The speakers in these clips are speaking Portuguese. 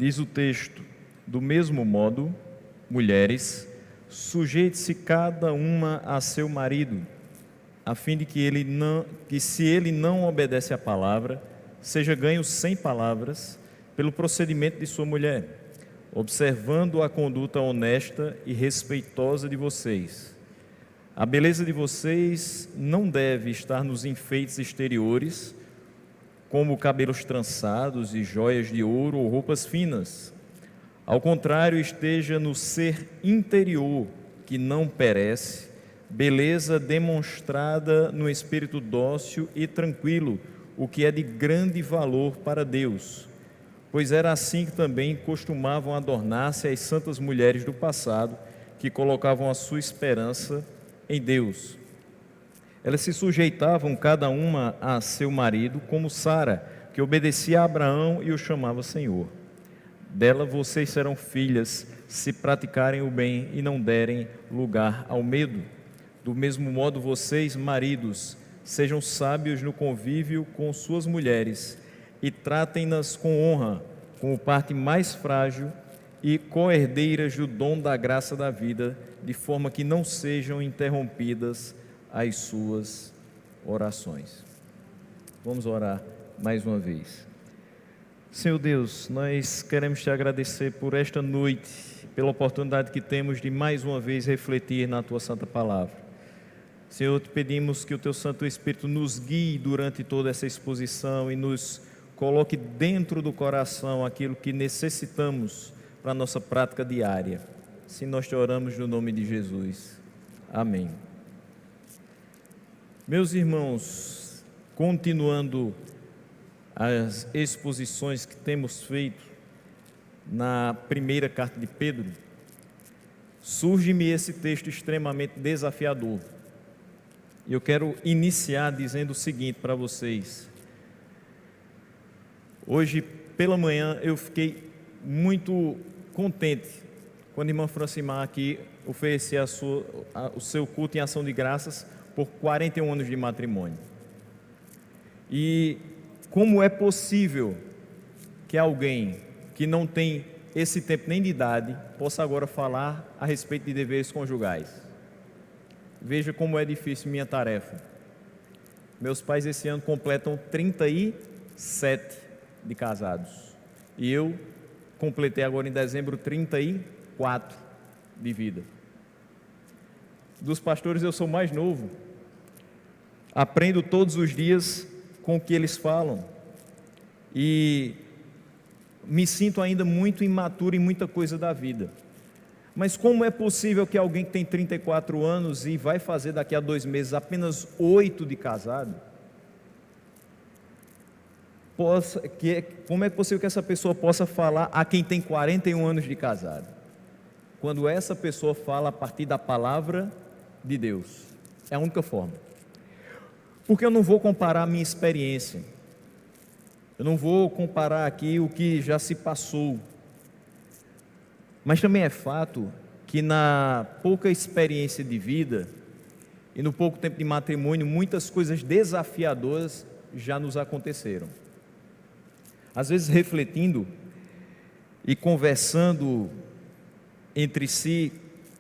Diz o texto: do mesmo modo, mulheres, sujeite-se cada uma a seu marido, a fim de que se ele não obedece à palavra, seja ganho sem palavras pelo procedimento de sua mulher, observando a conduta honesta e respeitosa de vocês. A beleza de vocês não deve estar nos enfeites exteriores, como cabelos trançados e joias de ouro ou roupas finas. Ao contrário, esteja no ser interior, que não perece, beleza demonstrada no espírito dócil e tranquilo, o que é de grande valor para Deus. Pois era assim que também costumavam adornar-se as santas mulheres do passado, que colocavam a sua esperança em Deus. Elas se sujeitavam cada uma a seu marido, como Sara, que obedecia a Abraão e o chamava Senhor. Dela vocês serão filhas, se praticarem o bem e não derem lugar ao medo. Do mesmo modo, vocês, maridos, sejam sábios no convívio com suas mulheres e tratem-nas com honra, como parte mais frágil e co-herdeiras do dom da graça da vida, de forma que não sejam interrompidas as suas orações. Vamos orar mais uma vez. Senhor Deus, nós queremos te agradecer por esta noite, pela oportunidade que temos de mais uma vez refletir na tua santa palavra. Senhor, te pedimos que o teu Santo Espírito nos guie durante toda essa exposição e nos coloque dentro do coração aquilo que necessitamos para a nossa prática diária. Assim nós te oramos no nome de Jesus. Amém. Meus irmãos, continuando as exposições que temos feito na primeira carta de Pedro, surge-me esse texto extremamente desafiador. Eu quero iniciar dizendo o seguinte para vocês. Hoje pela manhã eu fiquei muito contente quando a irmã Francimar aqui oferecia o seu culto em ação de graças por 41 anos de matrimônio. E como é possível que alguém que não tem esse tempo nem de idade possa agora falar a respeito de deveres conjugais? Veja como é difícil minha tarefa. Meus pais esse ano completam 37 de casados. E eu completei agora em dezembro 34 de vida. Dos pastores eu sou mais novo. Aprendo todos os dias com o que eles falam. E me sinto ainda muito imaturo em muita coisa da vida. Mas como é possível que alguém que tem 34 anos e vai fazer daqui a 2 meses apenas 8 de casado, como é possível que essa pessoa possa falar a quem tem 41 anos de casado? Quando essa pessoa fala a partir da palavra de Deus. É a única forma. Porque eu não vou comparar a minha experiência. Eu não vou comparar aqui o que já se passou. Mas também é fato que na pouca experiência de vida e no pouco tempo de matrimônio, muitas coisas desafiadoras já nos aconteceram. Às vezes refletindo e conversando entre si,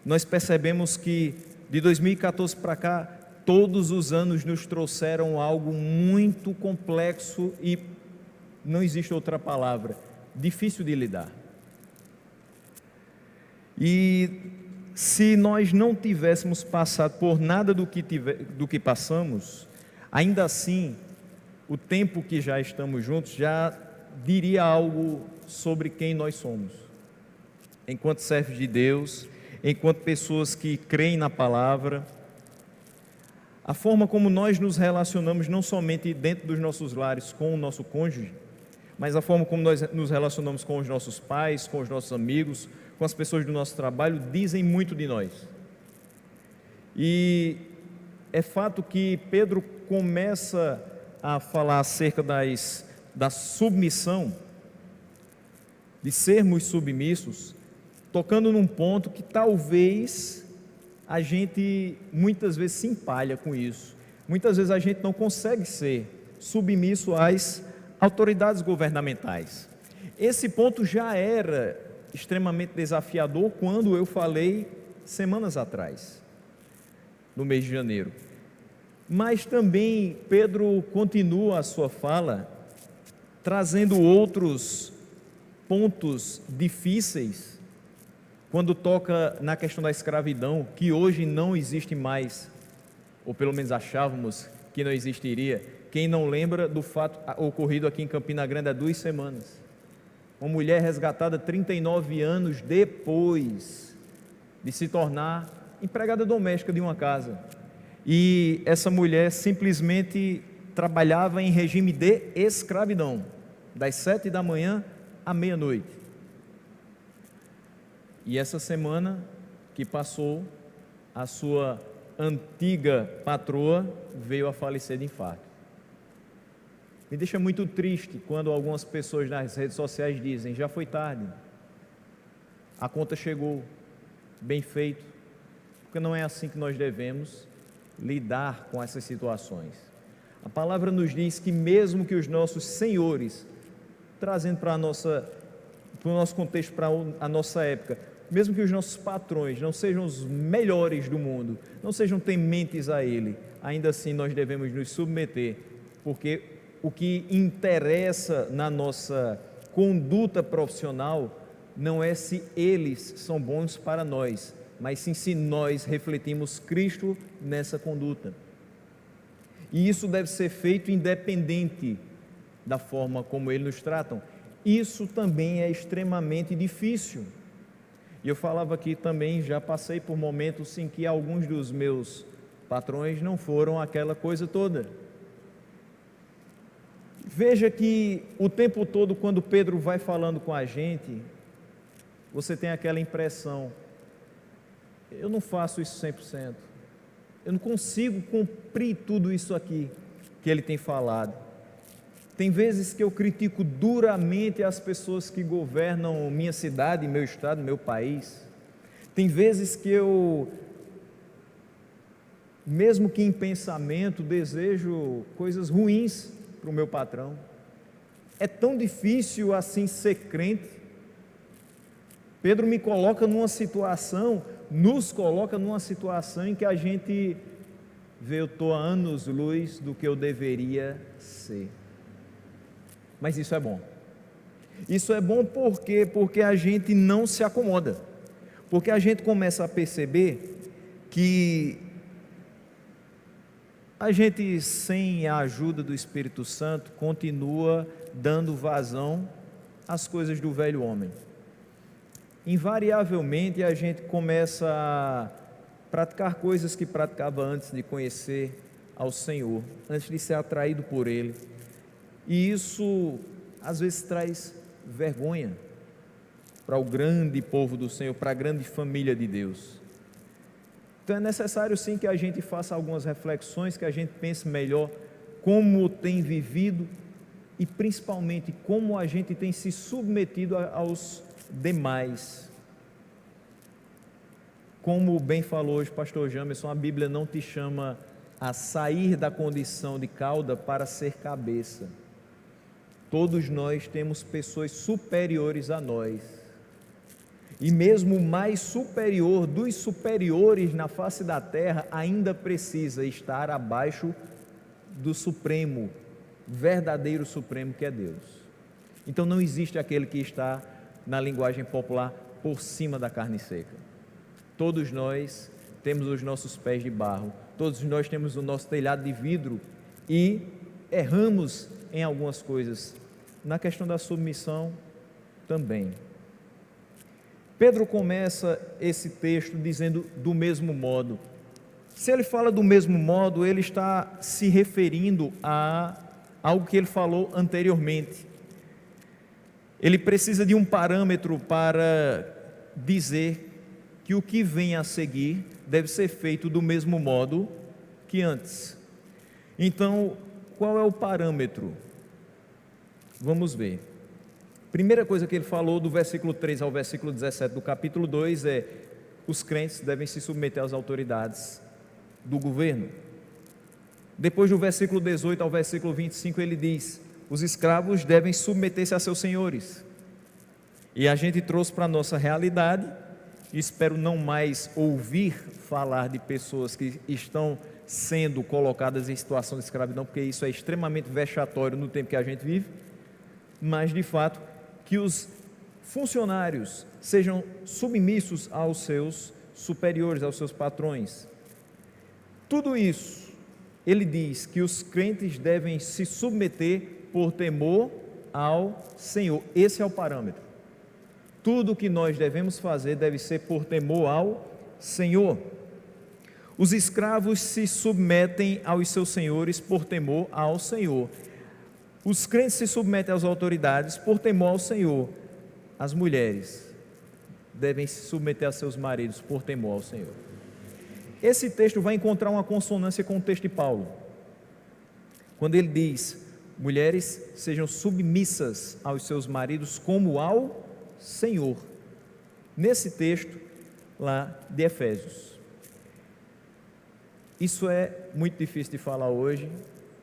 nós percebemos que de 2014 para cá, todos os anos nos trouxeram algo muito complexo e não existe outra palavra, difícil de lidar. E se nós não tivéssemos passado por nada do que passamos, ainda assim, o tempo que já estamos juntos já diria algo sobre quem nós somos, enquanto servos de Deus, enquanto pessoas que creem na palavra. A forma como nós nos relacionamos, não somente dentro dos nossos lares com o nosso cônjuge, mas a forma como nós nos relacionamos com os nossos pais, com os nossos amigos, com as pessoas do nosso trabalho, dizem muito de nós. E é fato que Pedro começa a falar acerca da submissão, de sermos submissos, tocando num ponto que talvez a gente muitas vezes se empalha com isso. Muitas vezes a gente não consegue ser submisso às autoridades governamentais. Esse ponto já era extremamente desafiador quando eu falei semanas atrás, no mês de janeiro. Mas também Pedro continua a sua fala, trazendo outros pontos difíceis, quando toca na questão da escravidão, que hoje não existe mais, ou pelo menos achávamos que não existiria. Quem não lembra do fato ocorrido aqui em Campina Grande há 2 semanas? Uma mulher resgatada 39 anos depois de se tornar empregada doméstica de uma casa. E essa mulher simplesmente trabalhava em regime de escravidão, das 7 da manhã à meia-noite. E essa semana que passou, a sua antiga patroa veio a falecer de infarto. Me deixa muito triste quando algumas pessoas nas redes sociais dizem: já foi tarde, a conta chegou, bem feito, porque não é assim que nós devemos lidar com essas situações. A palavra nos diz que mesmo que os nossos senhores, trazendo para o nosso contexto, para a nossa época, mesmo que os nossos patrões não sejam os melhores do mundo, não sejam tementes a Ele, ainda assim nós devemos nos submeter, porque o que interessa na nossa conduta profissional não é se eles são bons para nós, mas sim se nós refletimos Cristo nessa conduta. E isso deve ser feito independente da forma como eles nos tratam. Isso também é extremamente difícil. E eu falava aqui também, já passei por momentos em que alguns dos meus patrões não foram aquela coisa toda. Veja que o tempo todo, quando Pedro vai falando com a gente, você tem aquela impressão: eu não faço isso 100%, eu não consigo cumprir tudo isso aqui que ele tem falado. Tem vezes que eu critico duramente as pessoas que governam minha cidade, meu estado, meu país. Tem vezes que eu, mesmo que em pensamento, desejo coisas ruins para o meu patrão. É tão difícil assim ser crente. Pedro me coloca numa situação, nos coloca numa situação em que a gente vê: eu estou a anos-luz do que eu deveria ser. Mas isso é bom. Isso é bom por quê? Porque a gente não se acomoda. Porque a gente começa a perceber que a gente, sem a ajuda do Espírito Santo, continua dando vazão às coisas do velho homem. Invariavelmente a gente começa a praticar coisas que praticava antes de conhecer ao Senhor, antes de ser atraído por Ele. E isso às vezes traz vergonha para o grande povo do Senhor, para a grande família de Deus. Então é necessário sim que a gente faça algumas reflexões, que a gente pense melhor como tem vivido e principalmente como a gente tem se submetido aos demais. Como bem falou hoje o pastor Jamerson, a Bíblia não te chama a sair da condição de cauda para ser cabeça. Todos nós temos pessoas superiores a nós, e mesmo o mais superior dos superiores na face da terra ainda precisa estar abaixo do Supremo, verdadeiro Supremo, que é Deus. Então não existe aquele que está, na linguagem popular, por cima da carne seca. Todos nós temos os nossos pés de barro, todos nós temos o nosso telhado de vidro e erramos em algumas coisas. Na questão da submissão também. Pedro começa esse texto dizendo do mesmo modo. Se ele fala do mesmo modo, ele está se referindo a algo que ele falou anteriormente. Ele precisa de um parâmetro para dizer que o que vem a seguir deve ser feito do mesmo modo que antes. Então, qual é o parâmetro? Vamos ver. Primeira coisa que ele falou do versículo 3 ao versículo 17 do capítulo 2 é: os crentes devem se submeter às autoridades do governo. Depois do versículo 18 ao versículo 25 ele diz: os escravos devem submeter-se a seus senhores. E a gente trouxe para a nossa realidade, espero não mais ouvir falar de pessoas que estão sendo colocadas em situação de escravidão, porque isso é extremamente vexatório no tempo que a gente vive, mas de fato que os funcionários sejam submissos aos seus superiores, aos seus patrões. Tudo isso, ele diz que os crentes devem se submeter por temor ao Senhor. Esse é o parâmetro. Tudo o que nós devemos fazer deve ser por temor ao Senhor. Os escravos se submetem aos seus senhores por temor ao Senhor. Os crentes se submetem às autoridades por temor ao Senhor. As mulheres devem se submeter a seus maridos por temor ao Senhor. Esse texto vai encontrar uma consonância com o texto de Paulo, quando ele diz: mulheres sejam submissas aos seus maridos como ao Senhor, nesse texto lá de Efésios. Isso é muito difícil de falar hoje,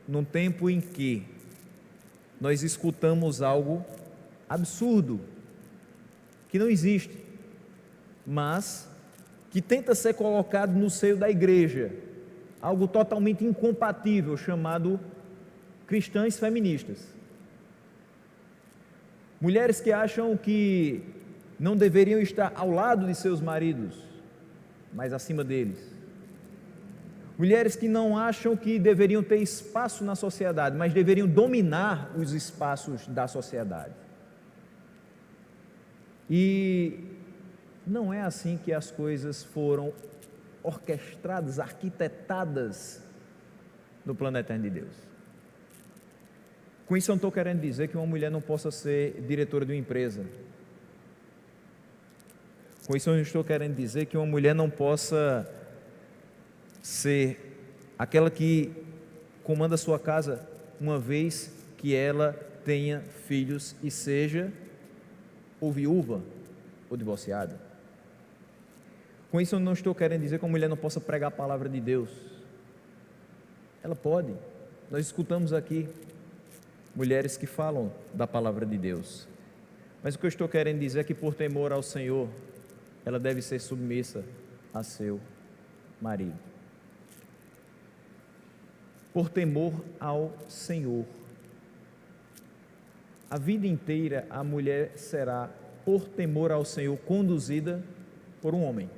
num tempo em que nós escutamos algo absurdo, que não existe, mas que tenta ser colocado no seio da igreja, algo totalmente incompatível, chamado cristãs feministas. Mulheres que acham que não deveriam estar ao lado de seus maridos, mas acima deles. Mulheres que não acham que deveriam ter espaço na sociedade, mas deveriam dominar os espaços da sociedade. E não é assim que as coisas foram orquestradas, arquitetadas no plano eterno de Deus. Com isso eu não estou querendo dizer que uma mulher não possa ser diretora de uma empresa. Com isso eu não estou querendo dizer que uma mulher não possa ser aquela que comanda a sua casa, uma vez que ela tenha filhos e seja ou viúva ou divorciada. Com isso eu não estou querendo dizer que uma mulher não possa pregar a palavra de Deus. Ela pode. Nós escutamos aqui mulheres que falam da palavra de Deus. Mas o que eu estou querendo dizer é que por temor ao Senhor, ela deve ser submissa a seu marido. Por temor ao Senhor. A vida inteira a mulher será, por temor ao Senhor, conduzida por um homem.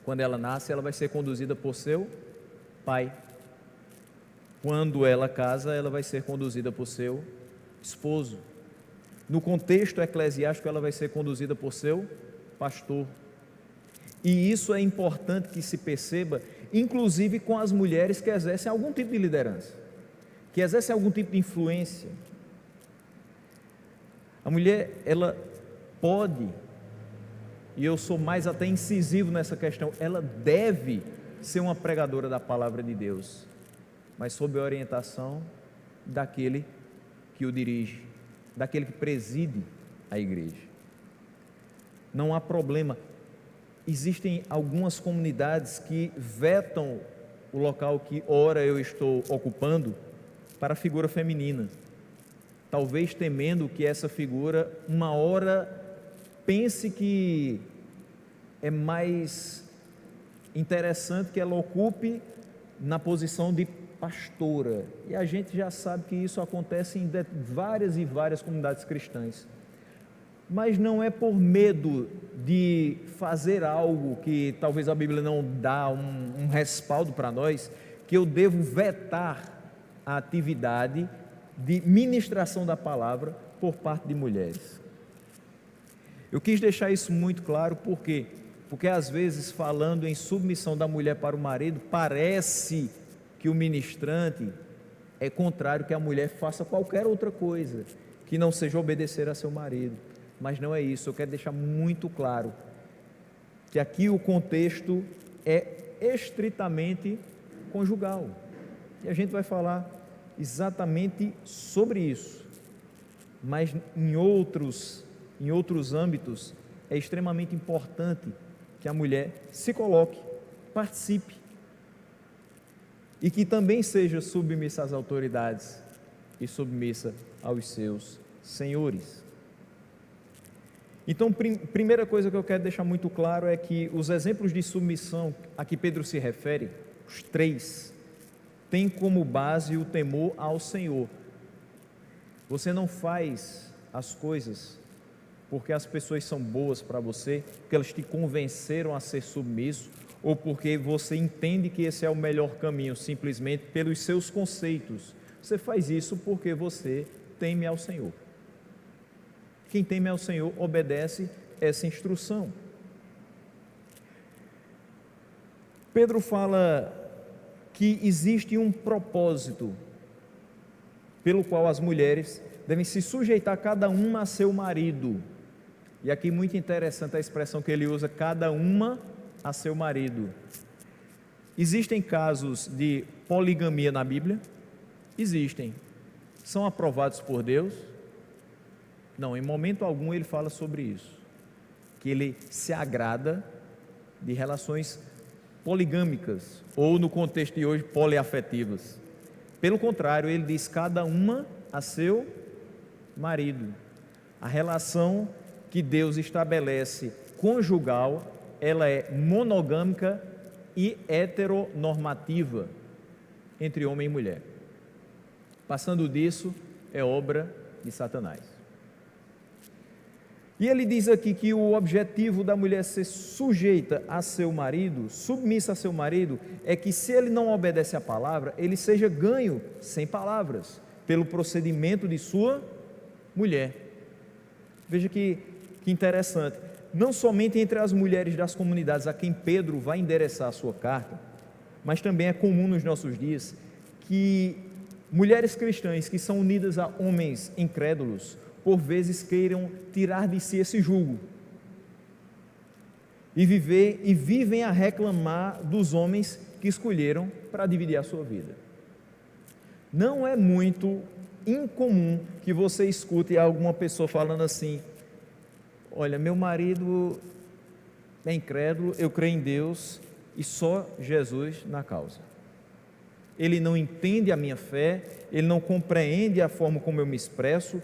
Quando ela nasce, ela vai ser conduzida por seu pai. Quando ela casa, ela vai ser conduzida por seu esposo. No contexto eclesiástico, ela vai ser conduzida por seu pastor. E isso é importante que se perceba, inclusive com as mulheres que exercem algum tipo de liderança, que exercem algum tipo de influência. A mulher, ela pode, e eu sou mais até incisivo nessa questão, ela deve ser uma pregadora da palavra de Deus, mas sob a orientação daquele que o dirige, daquele que preside a igreja. Não há problema. Existem algumas comunidades que vetam o local que ora eu estou ocupando para a figura feminina, talvez temendo que essa figura uma hora pense que é mais interessante que ela ocupe na posição de pastora, e a gente já sabe que isso acontece em várias e várias comunidades cristãs, mas não é por medo de fazer algo que talvez a Bíblia não dá um respaldo para nós, que eu devo vetar a atividade de ministração da palavra por parte de mulheres. Eu quis deixar isso muito claro, por quê? Porque às vezes, falando em submissão da mulher para o marido, parece que o ministrante é contrário, que a mulher faça qualquer outra coisa, que não seja obedecer a seu marido, mas não é isso. Eu quero deixar muito claro, que aqui o contexto é estritamente conjugal, e a gente vai falar exatamente sobre isso, mas em outros âmbitos é extremamente importante que a mulher se coloque, participe, e que também seja submissa às autoridades e submissa aos seus senhores. Então, primeira coisa que eu quero deixar muito claro é que os exemplos de submissão a que Pedro se refere, os três, têm como base o temor ao Senhor. Você não faz as coisas porque as pessoas são boas para você, porque elas te convenceram a ser submisso, ou porque você entende que esse é o melhor caminho, simplesmente pelos seus conceitos. Você faz isso porque você teme ao Senhor. Quem teme ao Senhor obedece essa instrução. Pedro fala que existe um propósito pelo qual as mulheres devem se sujeitar cada uma a seu marido. E aqui muito interessante a expressão que ele usa, cada uma a seu marido. Existem casos de poligamia na Bíblia? Existem. São aprovados por Deus? Não, em momento algum ele fala sobre isso, que ele se agrada de relações poligâmicas, ou no contexto de hoje, poliafetivas. Pelo contrário, ele diz cada uma a seu marido. A relação que Deus estabelece conjugal, ela é monogâmica e heteronormativa entre homem e mulher. Passando disso, é obra de Satanás. E ele diz aqui que o objetivo da mulher ser sujeita a seu marido, submissa a seu marido, é que se ele não obedece à palavra, ele seja ganho sem palavras, pelo procedimento de sua mulher. Veja que interessante, não somente entre as mulheres das comunidades a quem Pedro vai endereçar a sua carta, mas também é comum nos nossos dias que mulheres cristãs que são unidas a homens incrédulos, por vezes queiram tirar de si esse jugo e vivem a reclamar dos homens que escolheram para dividir a sua vida. Não é muito incomum que você escute alguma pessoa falando assim: olha, meu marido é incrédulo, eu creio em Deus e só Jesus na causa. Ele não entende a minha fé, ele não compreende a forma como eu me expresso.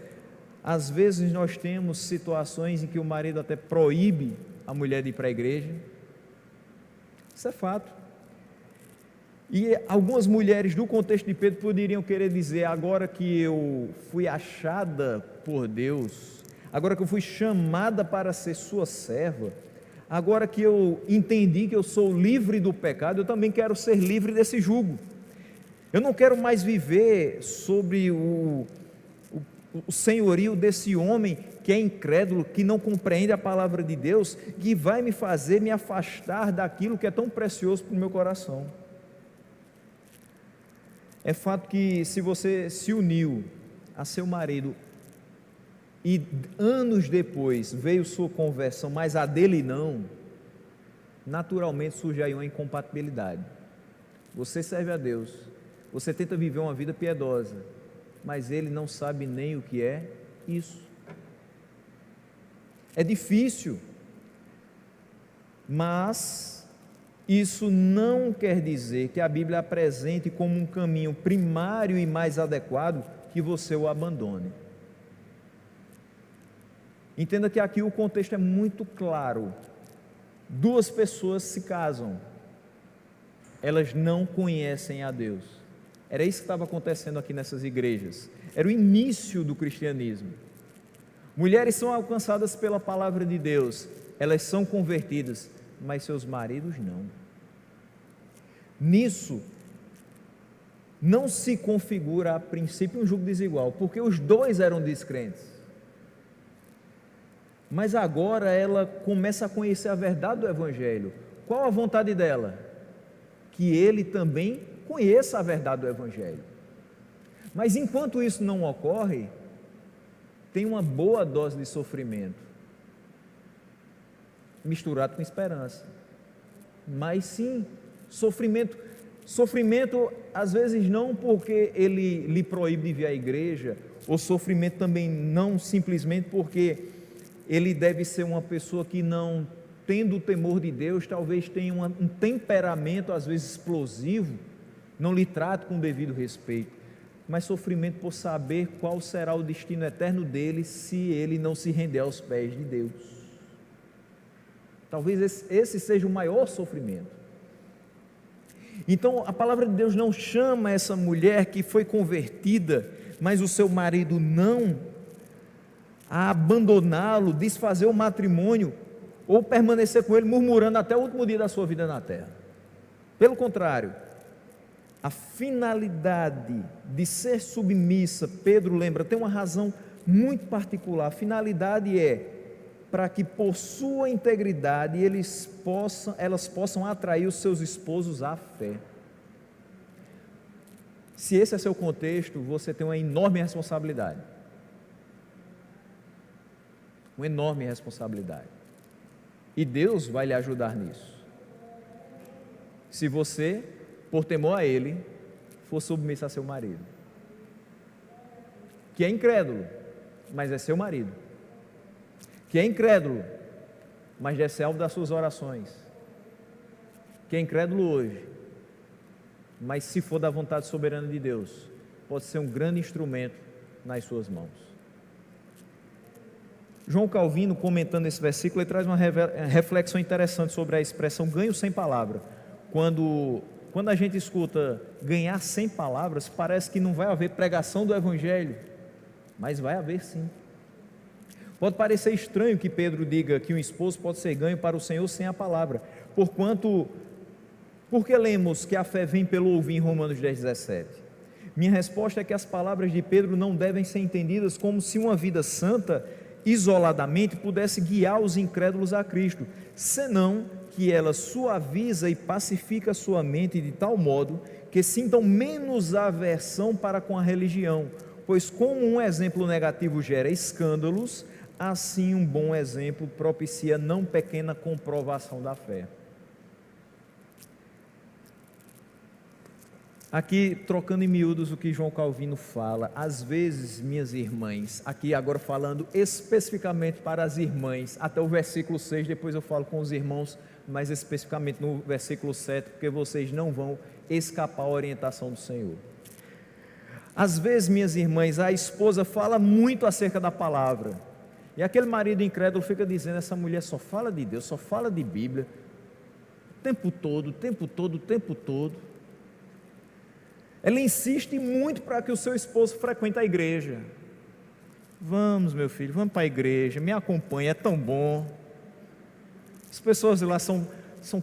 Às vezes nós temos situações em que o marido até proíbe a mulher de ir para a igreja. Isso é fato. E algumas mulheres do contexto de Pedro poderiam querer dizer: agora que eu fui achada por Deus, agora que eu fui chamada para ser sua serva, agora que eu entendi que eu sou livre do pecado, eu também quero ser livre desse jugo. Eu não quero mais viver sobre o senhorio desse homem que é incrédulo, que não compreende a palavra de Deus, que vai me fazer me afastar daquilo que é tão precioso para o meu coração. É fato que se você se uniu a seu marido e anos depois veio sua conversão, mas a dele não, naturalmente surge aí uma incompatibilidade. Você serve a Deus, você tenta viver uma vida piedosa, mas ele não sabe nem o que é isso. É difícil, mas isso não quer dizer que a Bíblia apresente como um caminho primário e mais adequado que você o abandone. Entenda que aqui o contexto é muito claro. Duas pessoas se casam, elas não conhecem a Deus. Era isso que estava acontecendo aqui nessas igrejas. Era o início do cristianismo. Mulheres são alcançadas pela palavra de Deus, elas são convertidas, mas seus maridos não. Nisso, não se configura a princípio um jugo desigual, porque os dois eram descrentes. Mas agora ela começa a conhecer a verdade do Evangelho. Qual a vontade dela? Que ele também conheça a verdade do Evangelho. Mas enquanto isso não ocorre, tem uma boa dose de sofrimento, misturado com esperança. Mas sim, sofrimento às vezes não porque ele lhe proíbe de vir à igreja, ou sofrimento também não simplesmente porque ele deve ser uma pessoa que não, tendo o temor de Deus, talvez tenha um temperamento às vezes explosivo, não lhe trata com devido respeito. mas sofrimento por saber qual será o destino eterno dele se ele não se render aos pés de Deus. Talvez esse seja o maior sofrimento. Então a palavra de Deus não chama essa mulher que foi convertida, mas o seu marido não, a abandoná-lo, desfazer o matrimônio, ou permanecer com ele murmurando até o último dia da sua vida na terra. Pelo contrário, a finalidade de ser submissa, Pedro lembra, tem uma razão muito particular. A finalidade é para que por sua integridade elas possam atrair os seus esposos à fé. Se esse é seu contexto, você tem uma enorme responsabilidade. Uma enorme responsabilidade. E Deus vai lhe ajudar nisso. Se você, por temor a Ele, for submissa a seu marido, que é incrédulo, mas é seu marido, que é incrédulo, mas é alvo das suas orações, que é incrédulo hoje, mas se for da vontade soberana de Deus, pode ser um grande instrumento nas suas mãos. João Calvino, comentando esse versículo, ele traz uma reflexão interessante sobre a expressão ganho sem palavra. Quando a gente escuta ganhar sem palavras, parece que não vai haver pregação do Evangelho, mas vai haver sim. Pode parecer estranho que Pedro diga que um esposo pode ser ganho para o Senhor sem a palavra, porque lemos que a fé vem pelo ouvir em Romanos 10:17. Minha resposta é que as palavras de Pedro não devem ser entendidas como se uma vida santa, isoladamente, pudesse guiar os incrédulos a Cristo, senão que ela suaviza e pacifica sua mente de tal modo que sintam menos aversão para com a religião, pois como um exemplo negativo gera escândalos, assim um bom exemplo propicia não pequena comprovação da fé. Aqui, trocando em miúdos o que João Calvino fala, às vezes, minhas irmãs, aqui agora falando especificamente para as irmãs, até o versículo 6, depois eu falo com os irmãos, mais especificamente no versículo 7, porque vocês não vão escapar a orientação do Senhor. Às vezes, minhas irmãs, a esposa fala muito acerca da palavra, e aquele marido incrédulo fica dizendo, essa mulher só fala de Deus, só fala de Bíblia, o tempo todo. Ela insiste muito para que o seu esposo frequente a igreja. Vamos, meu filho, vamos para a igreja, me acompanhe, é tão bom. As pessoas lá são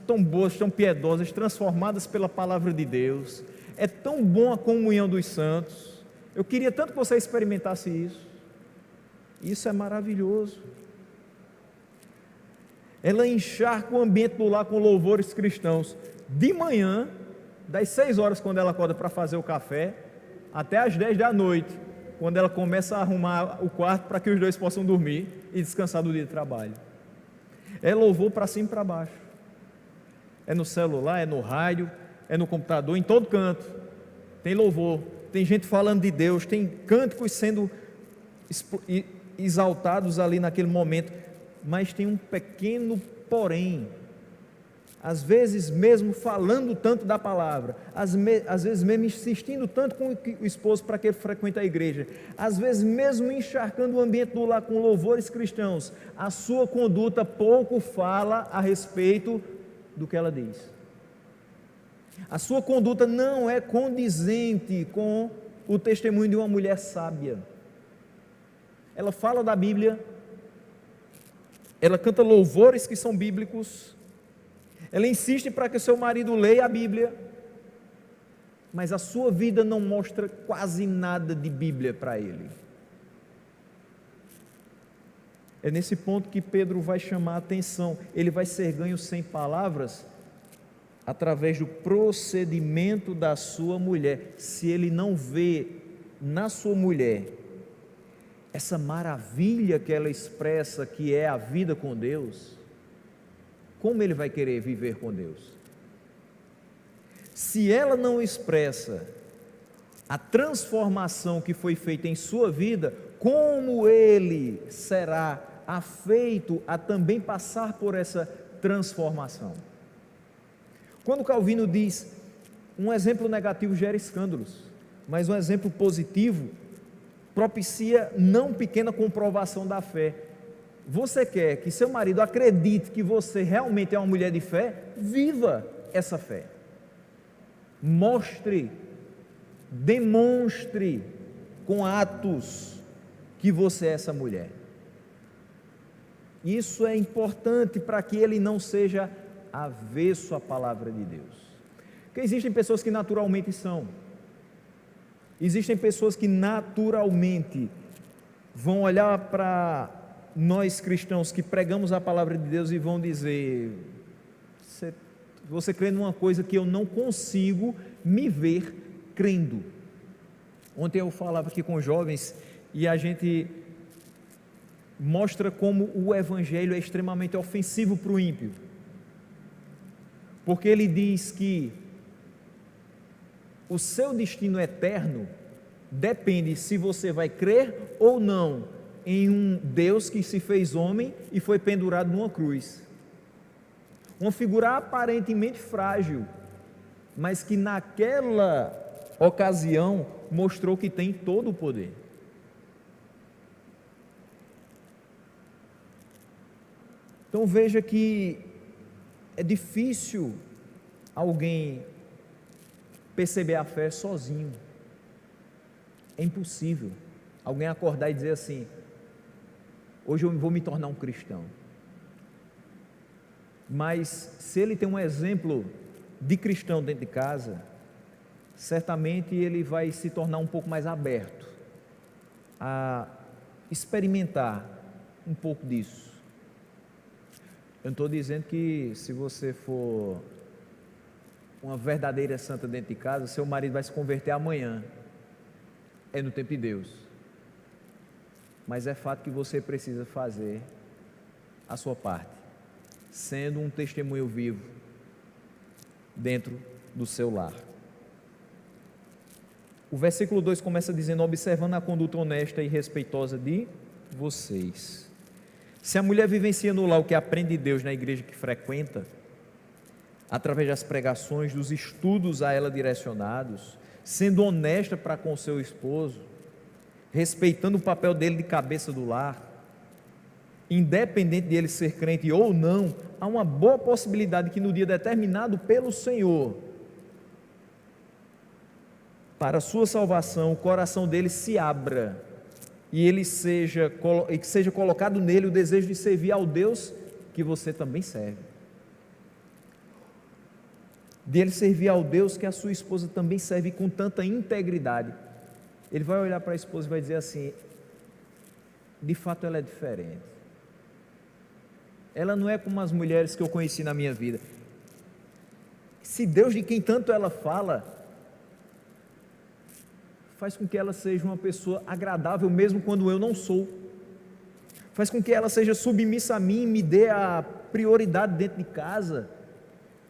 tão boas, tão piedosas, transformadas pela palavra de Deus. É tão bom a comunhão dos santos. Eu queria tanto que você experimentasse isso. Isso é maravilhoso. Ela encharca o ambiente do lar com louvores cristãos. De manhã, das 6 horas quando ela acorda para fazer o café, até as 10 da noite, quando ela começa a arrumar o quarto para que os dois possam dormir e descansar do dia de trabalho. É louvor para cima e para baixo. É no celular, é no rádio, é no computador, em todo canto. Tem louvor, tem gente falando de Deus, tem cânticos sendo exaltados ali naquele momento, mas tem um pequeno porém. Às vezes mesmo falando tanto da palavra, às vezes mesmo insistindo tanto com o esposo para que ele frequente a igreja, às vezes mesmo encharcando o ambiente do lar com louvores cristãos, a sua conduta pouco fala a respeito do que ela diz. A sua conduta não é condizente com o testemunho de uma mulher sábia. Ela fala da Bíblia, ela canta louvores que são bíblicos, ela insiste para que o seu marido leia a Bíblia, mas a sua vida não mostra quase nada de Bíblia para ele. É nesse ponto que Pedro vai chamar a atenção. Ele vai ser ganho sem palavras através do procedimento da sua mulher. Se ele não vê na sua mulher essa maravilha que ela expressa, que é a vida com Deus, como ele vai querer viver com Deus? Se ela não expressa a transformação que foi feita em sua vida, como ele será afeito a também passar por essa transformação? Quando Calvino diz, um exemplo negativo gera escândalos, mas um exemplo positivo propicia não pequena comprovação da fé. Você quer que seu marido acredite que você realmente é uma mulher de fé? Viva essa fé. Mostre, demonstre com atos que você é essa mulher. Isso é importante para que ele não seja avesso à palavra de Deus. Porque existem pessoas que naturalmente são. Existem pessoas que naturalmente vão olhar para nós cristãos que pregamos a palavra de Deus e vão dizer: você crê numa coisa que eu não consigo me ver crendo. Ontem eu falava aqui com jovens e a gente mostra como o evangelho é extremamente ofensivo para o ímpio, porque ele diz que o seu destino eterno depende se você vai crer ou não em um Deus que se fez homem e foi pendurado numa cruz. Uma figura aparentemente frágil, mas que naquela ocasião mostrou que tem todo o poder. Então veja que é difícil alguém perceber a fé sozinho. É impossível alguém acordar e dizer assim: hoje eu vou me tornar um cristão. Mas se ele tem um exemplo de cristão dentro de casa, certamente ele vai se tornar um pouco mais aberto a experimentar um pouco disso. Eu não estou dizendo que se você for uma verdadeira santa dentro de casa, seu marido vai se converter amanhã. É no tempo de Deus. Mas é fato que você precisa fazer a sua parte, sendo um testemunho vivo dentro do seu lar. O versículo 2 começa dizendo: observando a conduta honesta e respeitosa de vocês. Se a mulher vivencia no lar o que aprende de Deus na igreja que frequenta, através das pregações, dos estudos a ela direcionados, sendo honesta para com o seu esposo, respeitando o papel dele de cabeça do lar, independente de ele ser crente ou não, há uma boa possibilidade que no dia determinado pelo Senhor, para a sua salvação, o coração dele se abra e ele seja colocado nele o desejo de servir ao Deus que você também serve, de ele servir ao Deus que a sua esposa também serve com tanta integridade. Ele vai olhar para a esposa e vai dizer assim: de fato ela é diferente, ela não é como as mulheres que eu conheci na minha vida. Se Deus, de quem tanto ela fala, faz com que ela seja uma pessoa agradável mesmo quando eu não sou, faz com que ela seja submissa a mim, me dê a prioridade dentro de casa,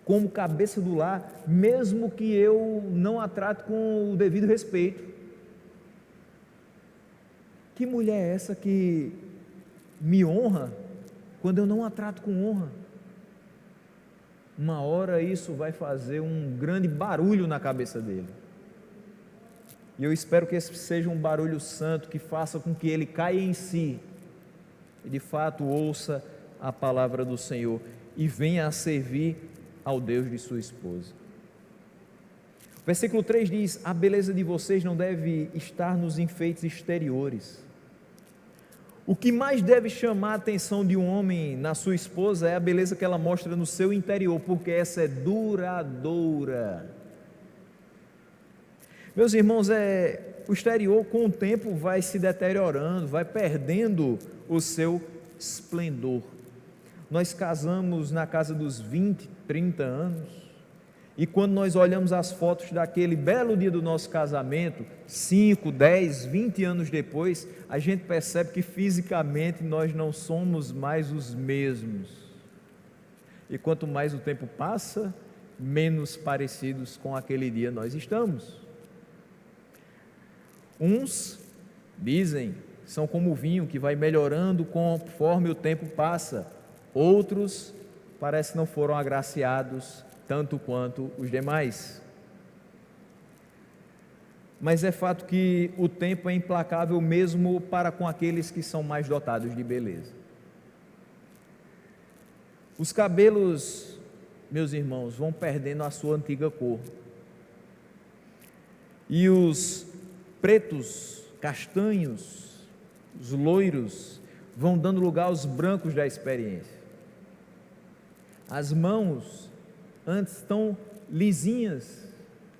como cabeça do lar, mesmo que eu não a trate com o devido respeito. Que mulher é essa que me honra quando eu não a trato com honra? Uma hora isso vai fazer um grande barulho na cabeça dele. E eu espero que esse seja um barulho santo que faça com que ele caia em si e de fato ouça a palavra do Senhor e venha a servir ao Deus de sua esposa. O versículo 3 diz: a beleza de vocês não deve estar nos enfeites exteriores. O que mais deve chamar a atenção de um homem na sua esposa é a beleza que ela mostra no seu interior, porque essa é duradoura. Meus irmãos, o exterior com o tempo vai se deteriorando, vai perdendo o seu esplendor. Nós casamos na casa dos 20, 30 anos, e quando nós olhamos as fotos daquele belo dia do nosso casamento, 5, 10, 20 anos depois, a gente percebe que fisicamente nós não somos mais os mesmos. E quanto mais o tempo passa, menos parecidos com aquele dia nós estamos. Uns dizem, são como o vinho que vai melhorando conforme o tempo passa. Outros parece que não foram agraciados tanto quanto os demais. mas é fato que o tempo é implacável mesmo para com aqueles que são mais dotados de beleza. Os cabelos, meus irmãos, vão perdendo a sua antiga cor. E os pretos, castanhos, os loiros, vão dando lugar aos brancos da experiência. As mãos, antes tão lisinhas,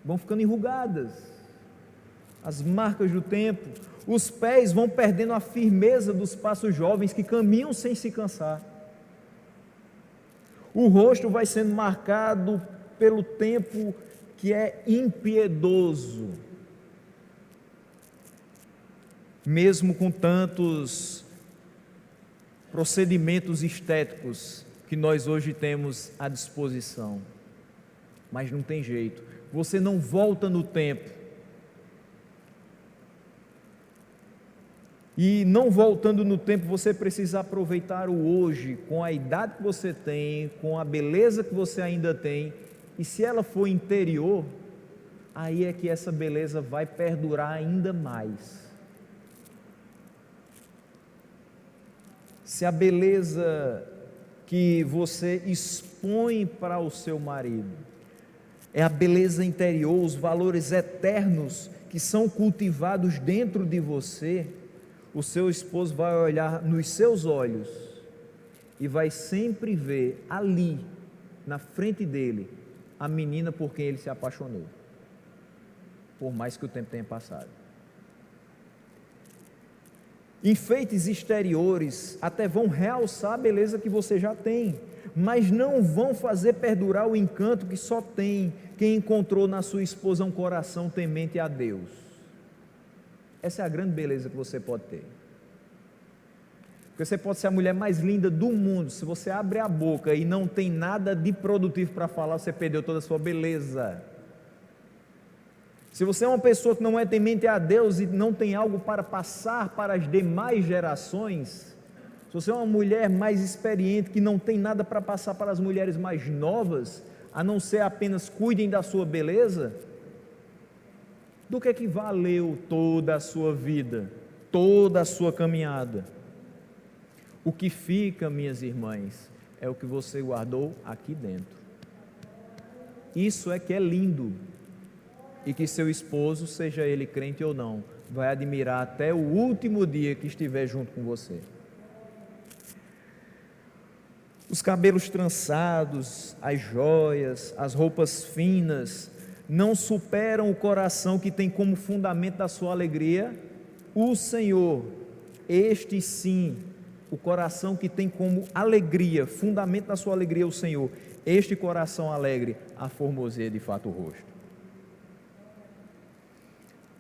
vão ficando enrugadas. As marcas do tempo. Os pés vão perdendo a firmeza dos passos jovens que caminham sem se cansar. O rosto vai sendo marcado pelo tempo que é impiedoso. Mesmo com tantos procedimentos estéticos que nós hoje temos à disposição. Mas não tem jeito, você não volta no tempo. E não voltando no tempo, você precisa aproveitar o hoje, com a idade que você tem, com a beleza que você ainda tem, e se ela for interior, aí é que essa beleza vai perdurar ainda mais. Se a beleza que você expõe para o seu marido é a beleza interior, os valores eternos que são cultivados dentro de você, o seu esposo vai olhar nos seus olhos e vai sempre ver ali, na frente dele, a menina por quem ele se apaixonou, por mais que o tempo tenha passado. Enfeites exteriores até vão realçar a beleza que você já tem, mas não vão fazer perdurar o encanto que só tem quem encontrou na sua esposa um coração temente a Deus. Essa é a grande beleza que você pode ter. Porque você pode ser a mulher mais linda do mundo, se você abre a boca e não tem nada de produtivo para falar, você perdeu toda a sua beleza. Se você é uma pessoa que não é temente a Deus e não tem algo para passar para as demais gerações, se você é uma mulher mais experiente que não tem nada para passar para as mulheres mais novas, a não ser apenas cuidem da sua beleza, do que valeu toda a sua vida, toda a sua caminhada? O que fica, minhas irmãs, é o que você guardou aqui dentro. Isso é que é lindo. E que seu esposo, seja ele crente ou não, vai admirar até o último dia que estiver junto com você. Os cabelos trançados, as joias, as roupas finas, não superam o coração que tem como fundamento da sua alegria o Senhor. Este sim, o coração que tem como alegria, fundamento da sua alegria o Senhor. Este coração alegre a formoseia de fato o rosto.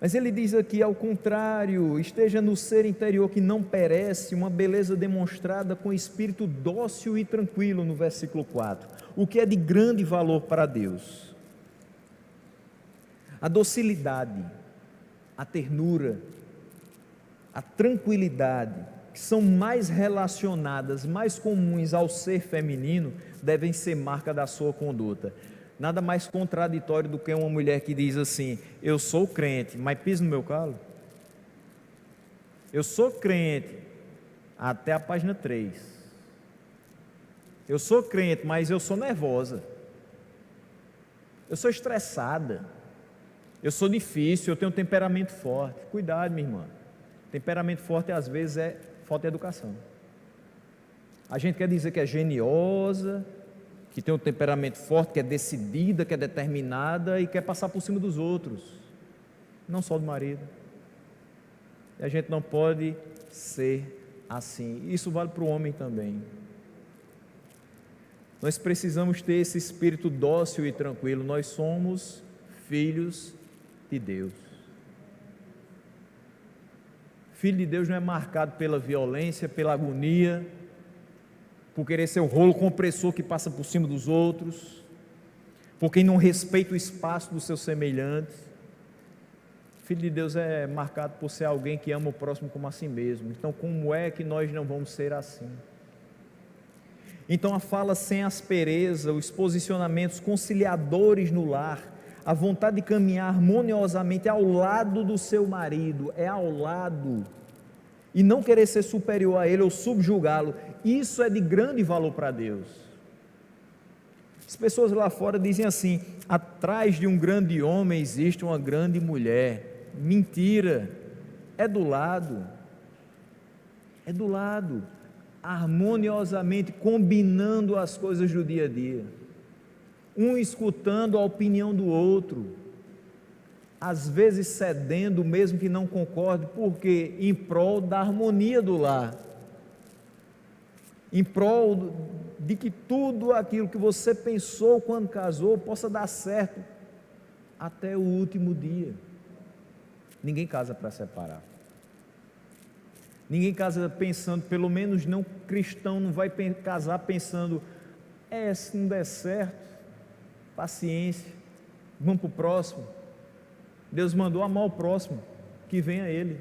Mas ele diz aqui, ao contrário, esteja no ser interior que não perece, uma beleza demonstrada com espírito dócil e tranquilo, no versículo 4, o que é de grande valor para Deus. A docilidade, a ternura, a tranquilidade, que são mais relacionadas, mais comuns ao ser feminino, devem ser marca da sua conduta. Nada mais contraditório do que uma mulher que diz assim: eu sou crente, mas pisa no meu calo. Eu sou crente, até a página 3. Eu sou crente, mas eu sou nervosa. Eu sou estressada. Eu sou difícil, eu tenho um temperamento forte. Cuidado, minha irmã. Temperamento forte às vezes é falta de educação. A gente quer dizer que é geniosa, que tem um temperamento forte, que é decidida, que é determinada e quer passar por cima dos outros, não só do marido. E a gente não pode ser assim. Isso vale para o homem também. Nós precisamos ter esse espírito dócil e tranquilo. Nós somos filhos de Deus. Filho de Deus não é marcado pela violência, pela agonia, por querer ser o rolo compressor que passa por cima dos outros, por quem não respeita o espaço dos seus semelhantes. Filho de Deus é marcado por ser alguém que ama o próximo como a si mesmo. Então, como é que nós não vamos ser assim? Então, a fala sem aspereza, os posicionamentos conciliadores no lar, a vontade de caminhar harmoniosamente ao lado do seu marido, é ao lado, e não querer ser superior a ele ou subjugá-lo, isso é de grande valor para Deus. As pessoas lá fora dizem assim: atrás de um grande homem existe uma grande mulher. Mentira, é do lado, harmoniosamente, combinando as coisas do dia a dia, um escutando a opinião do outro, às vezes cedendo, mesmo que não concorde, porque em prol da harmonia do lar, em prol de que tudo aquilo que você pensou quando casou possa dar certo até o último dia. Ninguém casa para separar. Ninguém casa pensando, pelo menos não cristão, não vai casar pensando: se não der certo, paciência, vamos para o próximo. Deus mandou amar o próximo, que venha ele.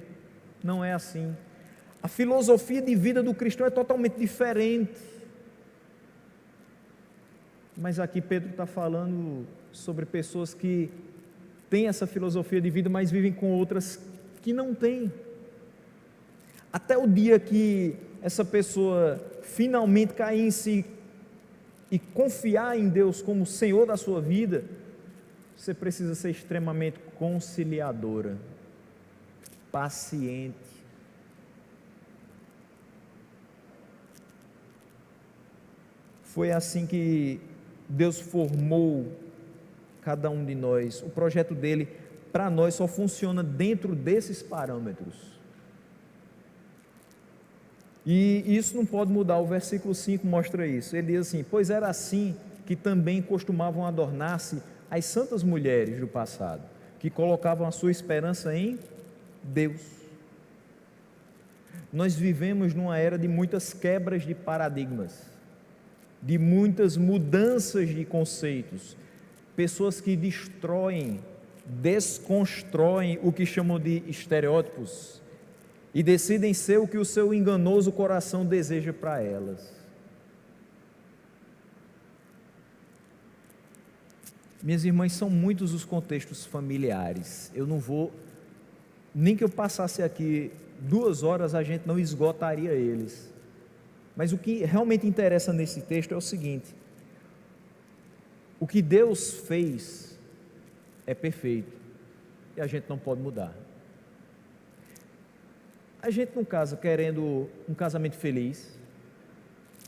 Não é assim. A filosofia de vida do cristão é totalmente diferente. Mas aqui Pedro está falando sobre pessoas que têm essa filosofia de vida, mas vivem com outras que não têm. Até o dia que essa pessoa finalmente cair em si e confiar em Deus como Senhor da sua vida, você precisa ser extremamente conciliadora, paciente. Foi assim que Deus formou cada um de nós. O projeto dele para nós só funciona dentro desses parâmetros. E isso não pode mudar. O versículo 5 mostra isso. Ele diz assim: pois era assim que também costumavam adornar-se as santas mulheres do passado, que colocavam a sua esperança em Deus. Nós vivemos numa era de muitas quebras de paradigmas, de muitas mudanças de conceitos, pessoas que destroem, desconstroem o que chamam de estereótipos e decidem ser o que o seu enganoso coração deseja para elas. Minhas irmãs, são muitos os contextos familiares. Eu não vou, nem que eu passasse aqui 2 horas, a gente não esgotaria eles. Mas o que realmente interessa nesse texto é o seguinte: o que Deus fez é perfeito e a gente não pode mudar. A gente não casa querendo um casamento feliz,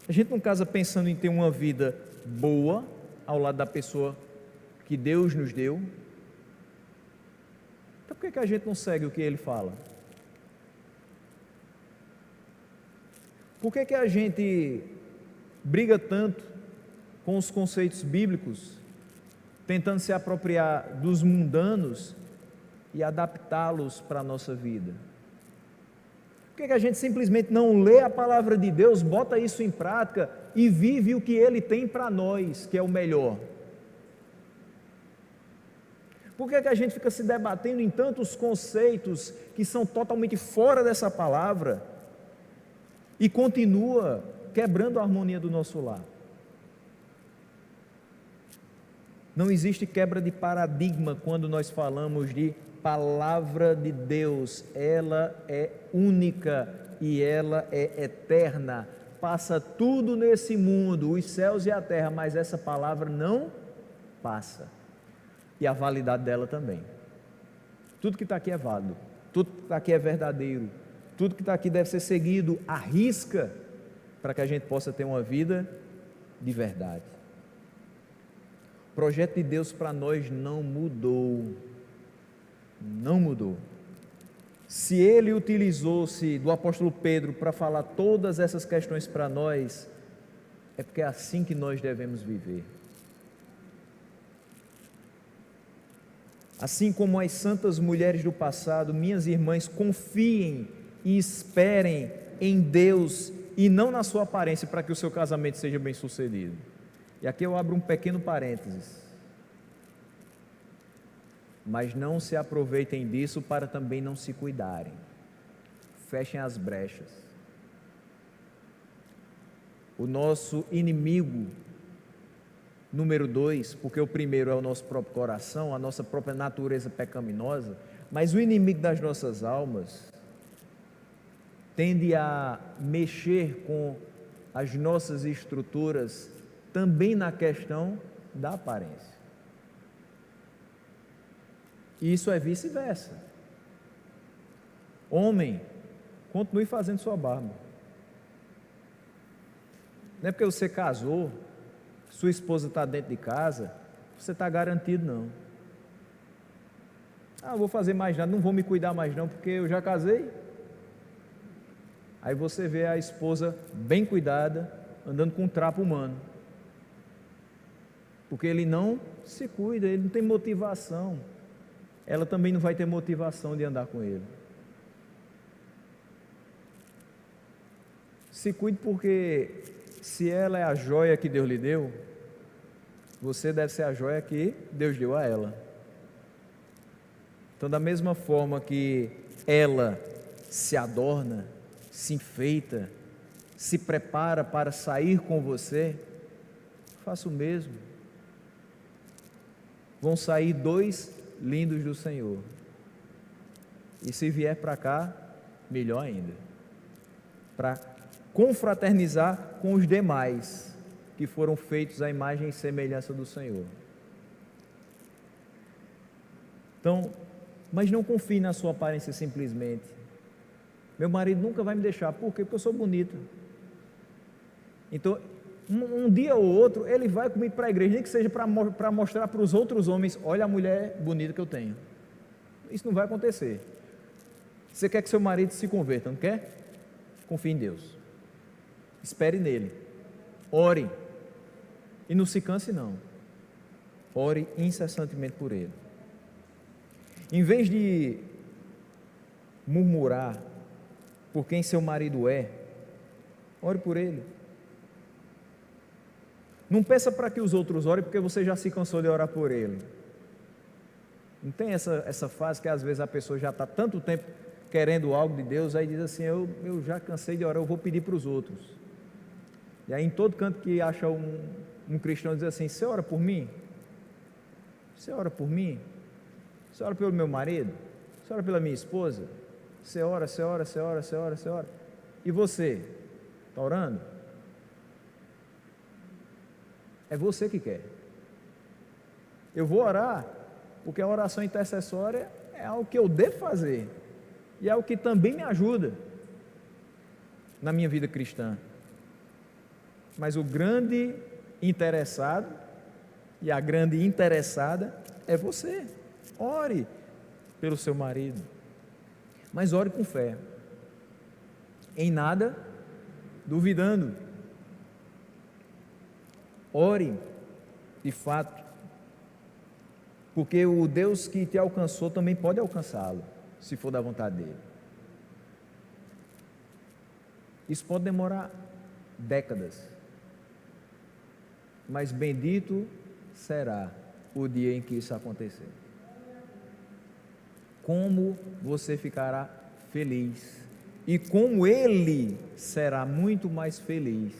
a gente não casa pensando em ter uma vida boa ao lado da pessoa que Deus nos deu. Então por que a gente não segue o que Ele fala? Por que a gente briga tanto com os conceitos bíblicos, tentando se apropriar dos mundanos e adaptá-los para a nossa vida? Por que a gente simplesmente não lê a palavra de Deus, bota isso em prática e vive o que Ele tem para nós, que é o melhor? Por que a gente fica se debatendo em tantos conceitos que são totalmente fora dessa palavra e continua quebrando a harmonia do nosso lar? Não existe quebra de paradigma quando nós falamos de palavra de Deus. Ela é única e ela é eterna. Passa tudo nesse mundo, os céus e a terra, mas essa palavra não passa. E a validade dela também. Tudo que está aqui é válido, tudo que está aqui é verdadeiro, tudo que está aqui deve ser seguido à risca, para que a gente possa ter uma vida de verdade. O projeto de Deus para nós não mudou. Não mudou. Se Ele utilizou-se do apóstolo Pedro para falar todas essas questões para nós, é porque é assim que nós devemos viver. Assim como as santas mulheres do passado, minhas irmãs, confiem e esperem em Deus e não na sua aparência para que o seu casamento seja bem sucedido. E aqui eu abro um pequeno parênteses. Mas não se aproveitem disso para também não se cuidarem. Fechem as brechas. O nosso inimigo Número 2, porque o primeiro é o nosso próprio coração, a nossa própria natureza pecaminosa, mas o inimigo das nossas almas tende a mexer com as nossas estruturas também na questão da aparência. E isso é vice-versa. Homem, continue fazendo sua barba. Não é porque você casou, sua esposa está dentro de casa, você está garantido, não. Ah, vou fazer mais nada, não vou me cuidar mais não, porque eu já casei. Aí você vê a esposa bem cuidada, andando com um trapo humano. Porque ele não se cuida, ele não tem motivação. Ela também não vai ter motivação de andar com ele. Se cuide, porque se ela é a joia que Deus lhe deu, você deve ser a joia que Deus deu a ela. Então, da mesma forma que ela se adorna, se enfeita, se prepara para sair com você, faça o mesmo. Vão sair dois lindos do Senhor. E se vier para cá, melhor ainda. Para confraternizar com os demais que foram feitos à imagem e semelhança do Senhor. Então, mas não confie na sua aparência simplesmente. Meu marido nunca vai me deixar. Por quê? Porque eu sou bonita. Então, um dia ou outro, ele vai comigo para a igreja, nem que seja para mostrar para os outros homens: olha a mulher bonita que eu tenho. Isso não vai acontecer. Você quer que seu marido se converta, não quer? Confie em Deus. Espere nele. Ore. E não se canse, não. Ore incessantemente por ele. Em vez de murmurar por quem seu marido é, ore por ele. Não peça para que os outros orem, porque você já se cansou de orar por ele. Não tem essa fase que às vezes a pessoa já está tanto tempo querendo algo de Deus, aí diz assim: eu já cansei de orar, eu vou pedir para os outros. E aí em todo canto que acha um cristão diz assim: você ora por mim? Você ora por mim? Você ora pelo meu marido? Você ora pela minha esposa? Você ora, você ora, você ora, você ora, você ora. E você? Está orando? É você que quer. Eu vou orar, porque a oração intercessória é algo que eu devo fazer. E é algo que também me ajuda na minha vida cristã. Mas o grande interessado e a grande interessada é você. Ore pelo seu marido, mas ore com fé, em nada duvidando. Ore de fato, porque o Deus que te alcançou também pode alcançá-lo, se for da vontade dele. Isso pode demorar décadas, mas bendito será o dia em que isso acontecer. Como você ficará feliz, e como ele será muito mais feliz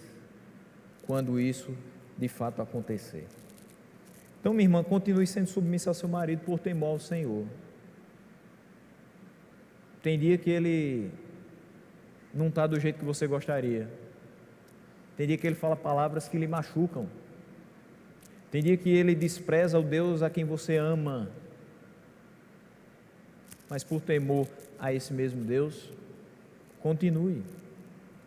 quando isso de fato acontecer. Então, minha irmã, continue sendo submissa ao seu marido por temor ao Senhor. Tem dia que ele não está do jeito que você gostaria. Tem dia que ele fala palavras que lhe machucam. Tem dia que ele despreza o Deus a quem você ama. Mas por temor a esse mesmo Deus, continue.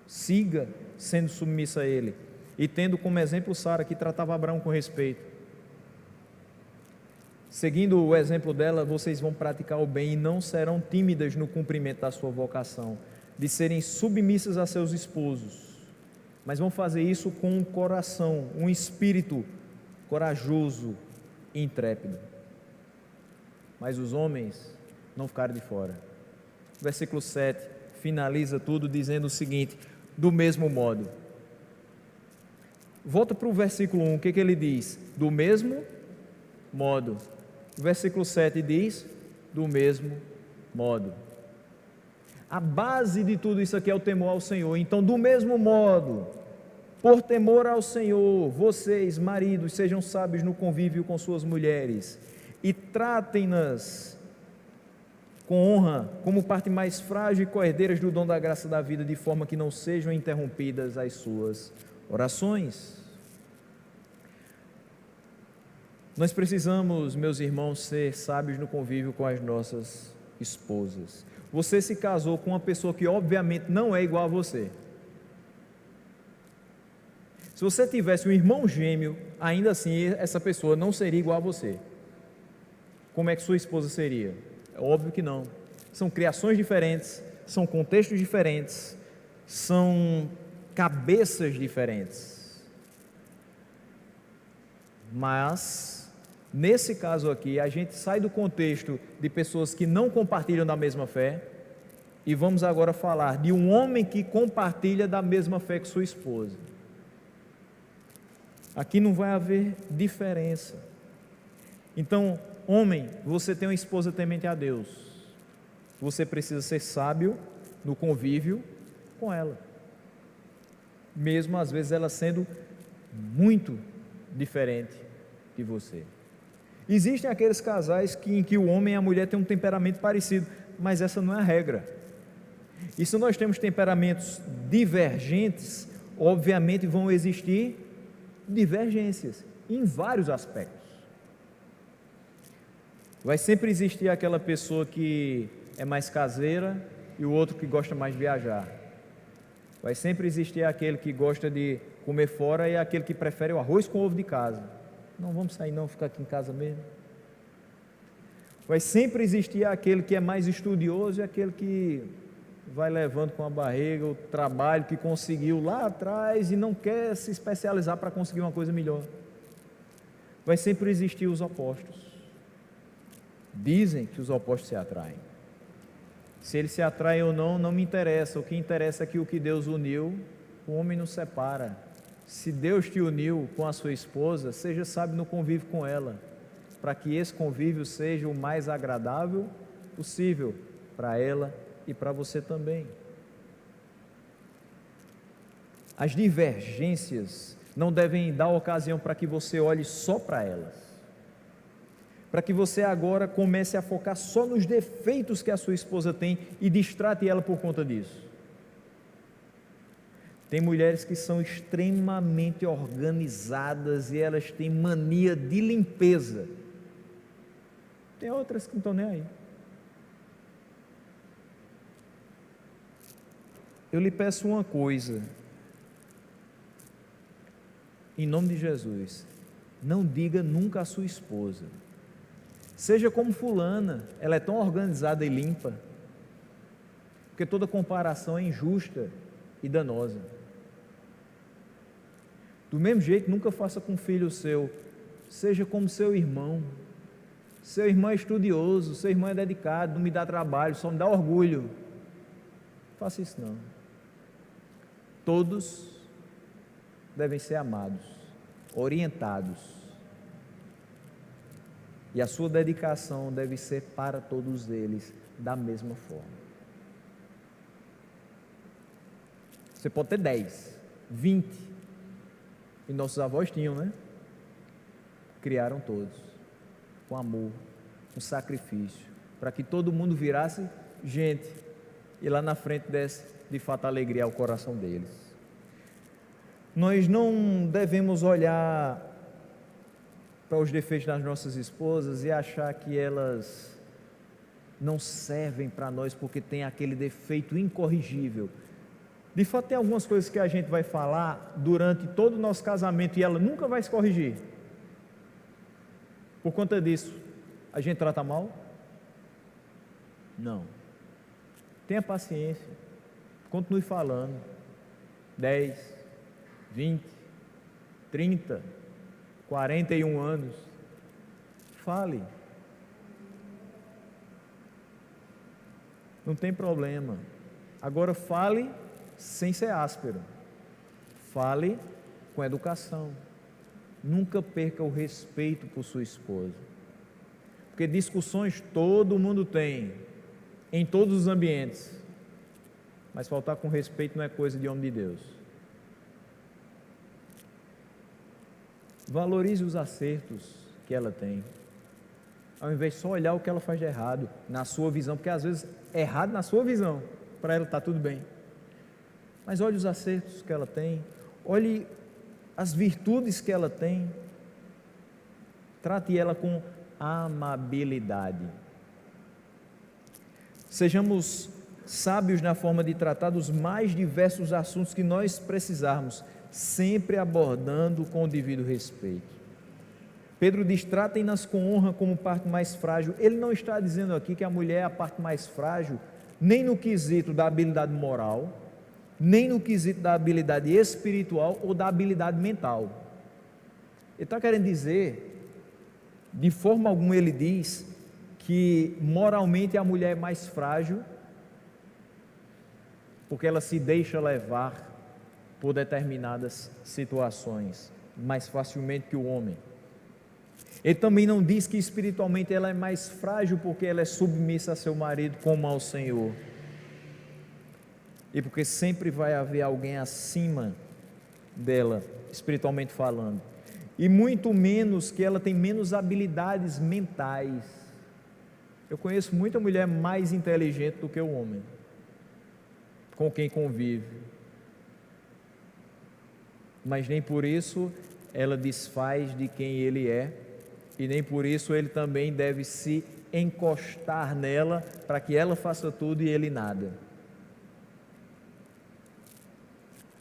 Siga sendo submissa a Ele. E tendo como exemplo Sara, que tratava Abraão com respeito. Seguindo o exemplo dela, vocês vão praticar o bem e não serão tímidas no cumprimento da sua vocação, de serem submissas a seus esposos, mas vão fazer isso com um coração, um espírito corajoso e intrépido. Mas os homens não ficaram de fora. Versículo 7 finaliza tudo dizendo o seguinte: do mesmo modo. Volta para o versículo 1, o que ele diz? Do mesmo modo. O versículo 7 diz: do mesmo modo. A base de tudo isso aqui é o temor ao Senhor. Então, do mesmo modo, Por temor ao Senhor, vocês, maridos, sejam sábios no convívio com suas mulheres e tratem-nas com honra, como parte mais frágil e coerdeiras do dom da graça da vida, de forma que não sejam interrompidas as suas orações. Nós precisamos, meus irmãos, ser sábios no convívio com as nossas esposas. Você se casou com uma pessoa que obviamente não é igual a você. Se você tivesse um irmão gêmeo, ainda assim essa pessoa não seria igual a você. Como é que sua esposa seria? É óbvio que não. São criações diferentes, são contextos diferentes, são cabeças diferentes. Mas, nesse caso aqui, a gente sai do contexto de pessoas que não compartilham da mesma fé e vamos agora falar de um homem que compartilha da mesma fé que sua esposa. Aqui não vai haver diferença. Então, homem, você tem uma esposa temente a Deus. Você precisa ser sábio no convívio com ela. Mesmo às vezes ela sendo muito diferente de você. Existem aqueles casais em que o homem e a mulher têm um temperamento parecido, mas essa não é a regra. E se nós temos temperamentos divergentes, obviamente vão existir divergências em vários aspectos. Vai sempre existir aquela pessoa que é mais caseira e o outro que gosta mais de viajar. Vai sempre existir aquele que gosta de comer fora e aquele que prefere o arroz com ovo de casa. Não vamos sair não, ficar aqui em casa mesmo. Vai sempre existir aquele que é mais estudioso e aquele que vai levando com a barriga o trabalho que conseguiu lá atrás e não quer se especializar para conseguir uma coisa melhor. Vai sempre existir os opostos. Dizem que os opostos se atraem. Se eles se atraem ou não, não me interessa. O que interessa é que o que Deus uniu, o homem não separa. Se Deus te uniu com a sua esposa, seja sábio no convívio com ela, para que esse convívio seja o mais agradável possível para ela e para você também. As divergências não devem dar ocasião para que você olhe só para elas, para que você agora comece a focar só nos defeitos que a sua esposa tem e distrate ela por conta disso. Tem mulheres que são extremamente organizadas e elas têm mania de limpeza. Tem outras que não estão nem aí. Eu lhe peço uma coisa, em nome de Jesus, não diga nunca à sua esposa, seja como fulana, ela é tão organizada e limpa, porque toda comparação é injusta e danosa. Do mesmo jeito, nunca faça com um filho seu, seja como seu irmão é estudioso, seu irmão é dedicado, não me dá trabalho, só me dá orgulho. Não faça isso não. Todos devem ser amados, orientados, e a sua dedicação deve ser para todos eles da mesma forma. Você pode ter 10, 20, e nossos avós tinham, né? Criaram todos, com amor, com sacrifício, para que todo mundo virasse gente, e lá na frente desse de fato alegria ao coração deles. Nós não devemos olhar para os defeitos das nossas esposas e achar que elas não servem para nós porque tem aquele defeito incorrigível. De fato, tem algumas coisas que a gente vai falar durante todo o nosso casamento e ela nunca vai se corrigir. Por conta disso, a gente trata mal? Não. Tenha paciência. Continue falando. 10, 20, 30, 41 anos. Fale. Não tem problema. Agora fale sem ser áspero. Fale com educação. Nunca perca o respeito por sua esposa. Porque discussões todo mundo tem, em todos os ambientes. Mas faltar com respeito não é coisa de homem de Deus. Valorize os acertos que ela tem, ao invés de só olhar o que ela faz de errado, na sua visão, porque às vezes é errado na sua visão, para ela está tudo bem. Mas olhe os acertos que ela tem, olhe as virtudes que ela tem, trate ela com amabilidade. Sejamos sábios na forma de tratar dos mais diversos assuntos que nós precisarmos, sempre abordando com o devido respeito. Pedro diz: tratem-nas com honra como parte mais frágil. Ele não está dizendo aqui que a mulher é a parte mais frágil, nem no quesito da habilidade moral, nem no quesito da habilidade espiritual ou da habilidade mental. Ele está querendo dizer, de forma alguma ele diz, que moralmente a mulher é mais frágil, porque ela se deixa levar por determinadas situações mais facilmente que o homem. Ele também não diz que espiritualmente ela é mais frágil porque ela é submissa a seu marido como ao Senhor, e porque sempre vai haver alguém acima dela, espiritualmente falando, e muito menos que ela tem menos habilidades mentais. Eu conheço muita mulher mais inteligente do que o homem com quem convive, mas nem por isso ela desfaz de quem ele é, e nem por isso ele também deve se encostar nela para que ela faça tudo e ele nada.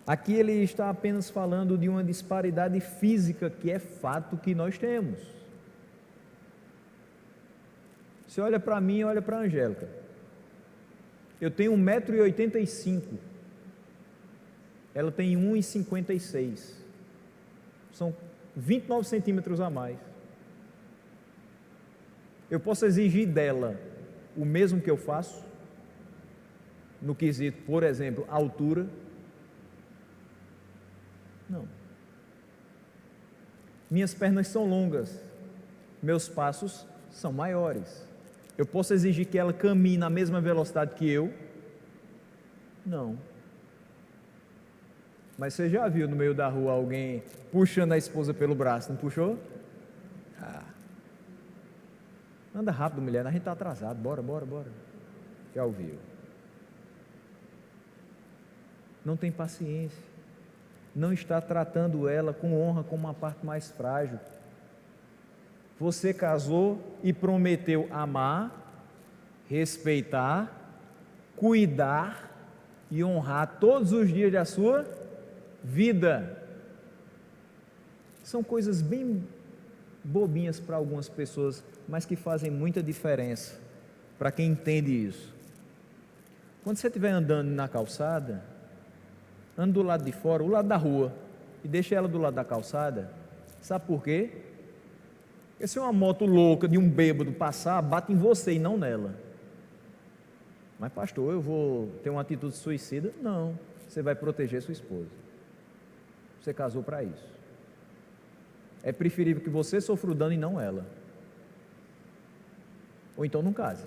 Aqui ele está apenas falando de uma disparidade física que é fato que nós temos. Você olha para mim e olha para a Angélica. Eu tenho 1,85 m, ela tem 1,56 m, são 29 centímetros a mais. Eu posso exigir dela o mesmo que eu faço, no quesito, por exemplo, altura? Não. Minhas pernas são longas, meus passos são maiores. Eu posso exigir que ela caminhe na mesma velocidade que eu? Não. Mas você já viu no meio da rua alguém puxando a esposa pelo braço, não puxou? Anda rápido, mulher, a gente está atrasado, bora. Já ouviu? Não tem paciência, não está tratando ela com honra como uma parte mais frágil. Você casou e prometeu amar, respeitar, cuidar e honrar todos os dias da sua vida. São coisas bem bobinhas para algumas pessoas, mas que fazem muita diferença para quem entende isso. Quando você estiver andando na calçada, ande do lado de fora, o lado da rua, e deixe ela do lado da calçada. Sabe por quê? Porque se uma moto louca de um bêbado passar, bate em você e não nela. Mas pastor, eu vou ter uma atitude suicida? Não, você vai proteger sua esposa. Você casou para isso. É preferível que você sofra o dano e não ela. Ou então não case.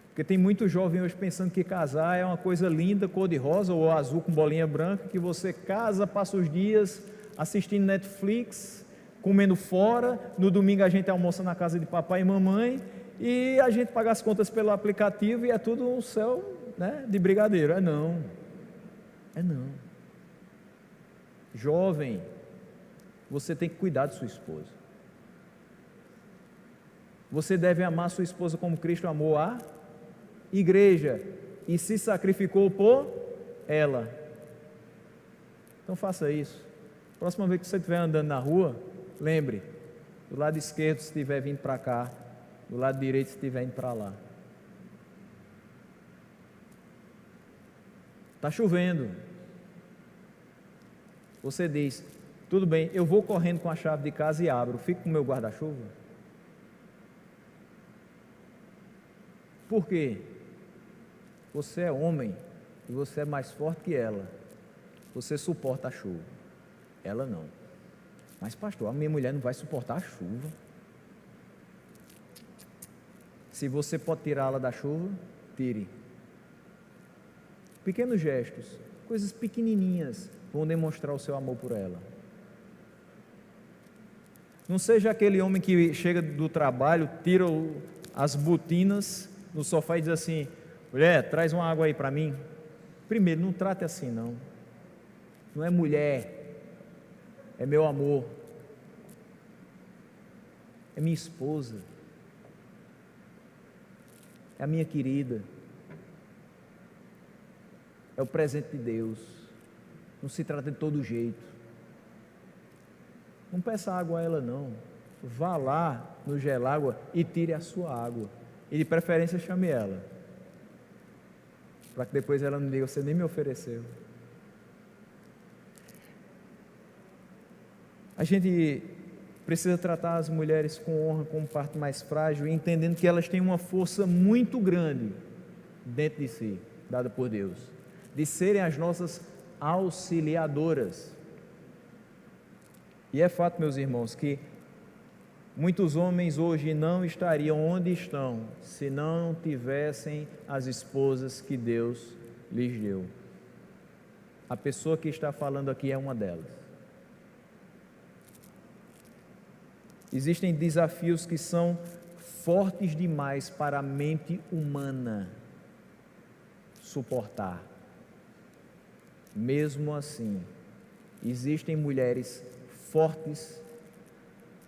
Porque tem muito jovem hoje pensando que casar é uma coisa linda, cor de rosa ou azul com bolinha branca, que você casa, passa os dias assistindo Netflix, comendo fora, no domingo a gente almoça na casa de papai e mamãe, e a gente paga as contas pelo aplicativo e é tudo um céu, né, de brigadeiro. É não. Jovem, você tem que cuidar de sua esposa. Você deve amar sua esposa como Cristo amou a igreja e se sacrificou por ela. Então faça isso. Próxima vez que você estiver andando na rua, lembre, do lado esquerdo se estiver vindo para cá, do lado direito se estiver indo para lá. Está chovendo. Você diz: tudo bem, eu vou correndo com a chave de casa e abro, fico com o meu guarda-chuva. Por quê? Você é homem e você é mais forte que ela. Você suporta a chuva, ela não. Mas pastor, a minha mulher não vai suportar a chuva. Se você pode tirá-la da chuva, tire. Pequenos gestos, coisas pequenininhas vão demonstrar o seu amor por ela. Não seja aquele homem que chega do trabalho, tira as botinas no sofá e diz assim: mulher, traz uma água aí para mim. Primeiro, não trate assim não. Não é mulher, é meu amor, é minha esposa, é a minha querida, é o presente de Deus. Não se trata de todo jeito. Não peça água a ela não. Vá lá no gelágua e tire a sua água. E de preferência chame ela, para que depois ela não diga: você nem me ofereceu. A gente precisa tratar as mulheres com honra, como parte mais frágil, entendendo que elas têm uma força muito grande dentro de si, dada por Deus, de serem as nossas auxiliadoras. E é fato, meus irmãos, que muitos homens hoje não estariam onde estão se não tivessem as esposas que Deus lhes deu. A pessoa que está falando aqui é uma delas. Existem desafios que são fortes demais para a mente humana suportar. Mesmo assim, existem mulheres fortes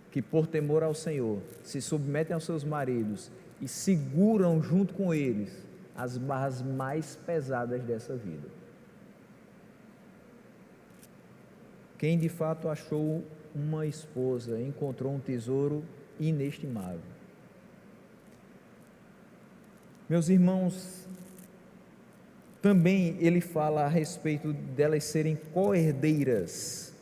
que, por temor ao Senhor, se submetem aos seus maridos e seguram junto com eles as barras mais pesadas dessa vida. Quem de fato achou uma esposa encontrou um tesouro inestimável. Meus irmãos, também ele fala a respeito delas serem co-herdeiras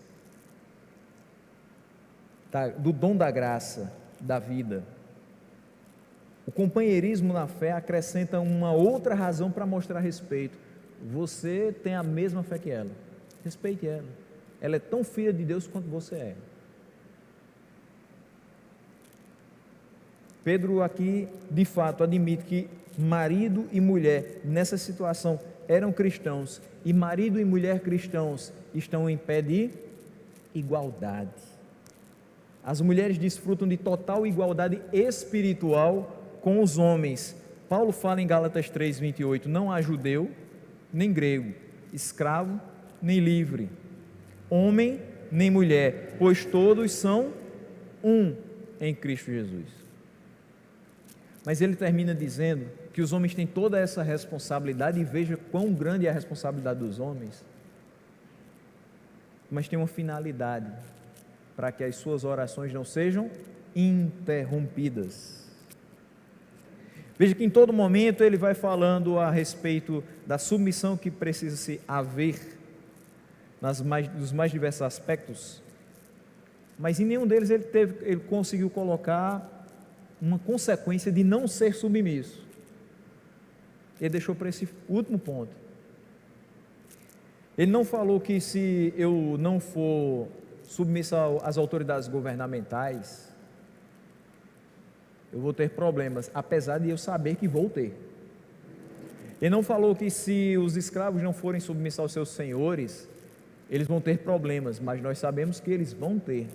do dom da graça, da vida. O companheirismo na fé acrescenta uma outra razão para mostrar respeito. Você tem a mesma fé que ela, respeite ela. Ela é tão filha de Deus quanto você é. Pedro aqui, de fato, admite que marido e mulher, nessa situação, eram cristãos, e marido e mulher cristãos estão em pé de igualdade. As mulheres desfrutam de total igualdade espiritual com os homens. Paulo fala em Gálatas 3:28, não há judeu, nem grego, escravo, nem livre, homem, nem mulher, pois todos são um em Cristo Jesus. Mas ele termina dizendo que os homens têm toda essa responsabilidade, e veja quão grande é a responsabilidade dos homens, mas tem uma finalidade: para que as suas orações não sejam interrompidas. Veja que em todo momento ele vai falando a respeito da submissão que precisa se haver nos mais diversos aspectos, mas em nenhum deles ele conseguiu colocar uma consequência de não ser submisso. Ele deixou para esse último ponto. Ele não falou que se eu não for submisso às autoridades governamentais, eu vou ter problemas, apesar de eu saber que vou ter. Ele não falou que se os escravos não forem submissos aos seus senhores, eles vão ter problemas, mas nós sabemos que eles vão ter.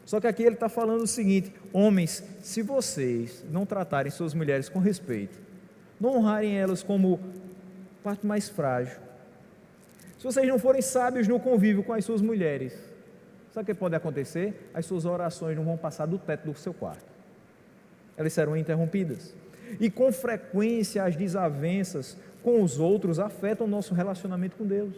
Só que aqui ele está falando o seguinte: homens, se vocês não tratarem suas mulheres com respeito, não honrarem elas como parte mais frágil, se vocês não forem sábios no convívio com as suas mulheres, sabe o que pode acontecer? As suas orações não vão passar do teto do seu quarto, elas serão interrompidas. E com frequência as desavenças com os outros afetam o nosso relacionamento com Deus.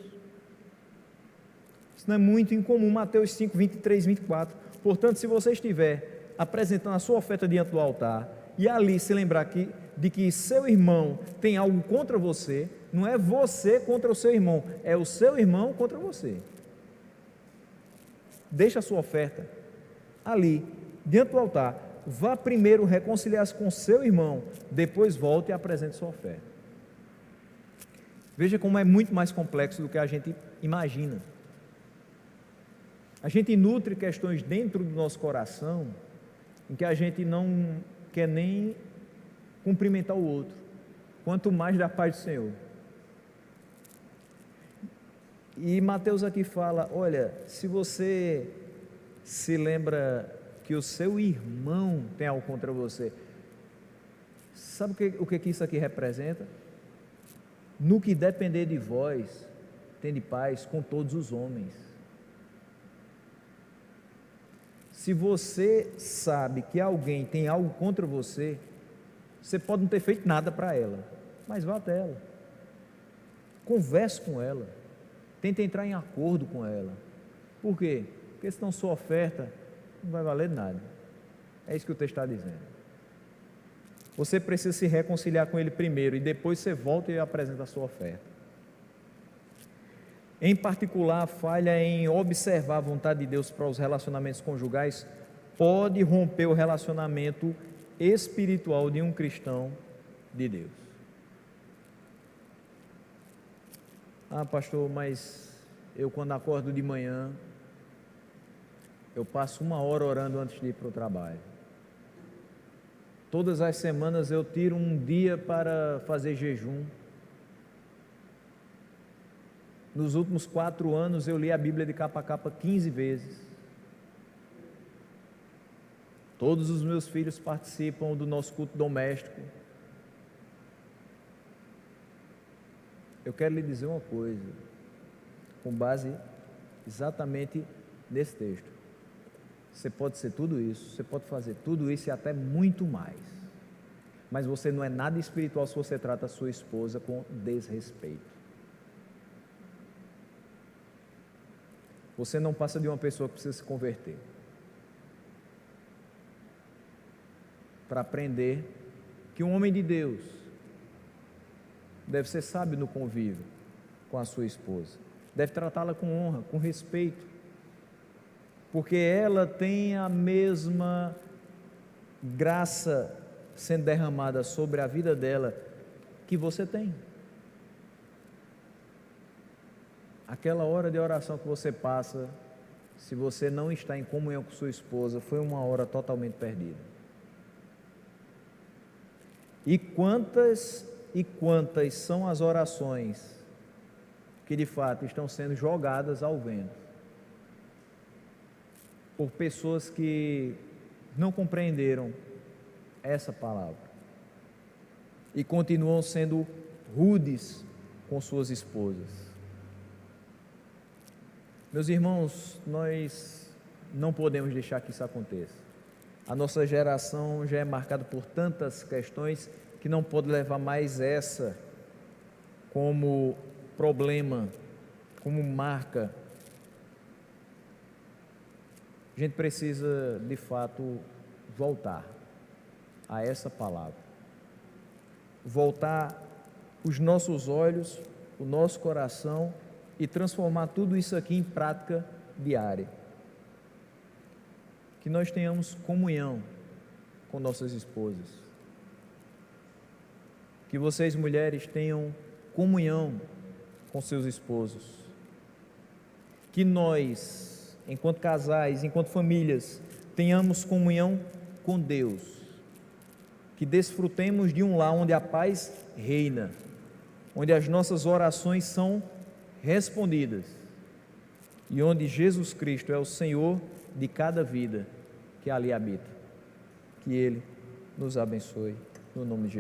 Isso não é muito incomum. Mateus 5, 23, 24. Portanto, se você estiver apresentando a sua oferta diante do altar, e ali se lembrar de que seu irmão tem algo contra você, não é você contra o seu irmão, é o seu irmão contra você. Deixa a sua oferta ali, diante do altar, vá primeiro reconciliar-se com seu irmão, depois volte e apresente sua oferta. Veja como é muito mais complexo do que a gente imagina. A gente nutre questões dentro do nosso coração em que a gente não quer nem cumprimentar o outro, quanto mais da paz do Senhor. E Mateus aqui fala: olha, se se lembra que o seu irmão tem algo contra você, sabe o que isso aqui representa? No que depender de vós, tende paz com todos os homens. Se você sabe que alguém tem algo contra você, você pode não ter feito nada para ela, mas vá até ela, converse com ela, tente entrar em acordo com ela. Por quê? Porque senão sua oferta não vai valer nada. É isso que o texto está dizendo. Você precisa se reconciliar com ele primeiro e depois você volta e apresenta a sua oferta. Em particular, a falha em observar a vontade de Deus para os relacionamentos conjugais pode romper o relacionamento espiritual de um cristão de Deus. Ah, pastor, mas eu quando acordo de manhã, eu passo 1 hora orando antes de ir para o trabalho. Todas as semanas eu tiro um dia para fazer jejum. Nos últimos 4 anos eu li a Bíblia de capa a capa 15 vezes. Todos os meus filhos participam do nosso culto doméstico. Eu quero lhe dizer uma coisa, com base exatamente nesse texto. Você pode ser tudo isso, você pode fazer tudo isso e até muito mais. Mas você não é nada espiritual se você trata a sua esposa com desrespeito. Você não passa de uma pessoa que precisa se converter para aprender que um homem de Deus deve ser sábio no convívio com a sua esposa, deve tratá-la com honra, com respeito, porque ela tem a mesma graça sendo derramada sobre a vida dela que você tem. Aquela hora de oração que você passa, se você não está em comunhão com sua esposa, foi uma hora totalmente perdida. E quantas são as orações que de fato estão sendo jogadas ao vento por pessoas que não compreenderam essa palavra e continuam sendo rudes com suas esposas. Meus irmãos, nós não podemos deixar que isso aconteça. A nossa geração já é marcada por tantas questões que não pode levar mais essa como problema, como marca. A gente precisa, de fato, voltar a essa palavra. Voltar os nossos olhos, o nosso coração e transformar tudo isso aqui em prática diária. Que nós tenhamos comunhão com nossas esposas. Que vocês, mulheres, tenham comunhão com seus esposos. Que nós, enquanto casais, enquanto famílias, tenhamos comunhão com Deus. Que desfrutemos de um lar onde a paz reina, onde as nossas orações são respondidas e onde Jesus Cristo é o Senhor de cada vida que ali habita. Que Ele nos abençoe, no nome de Jesus.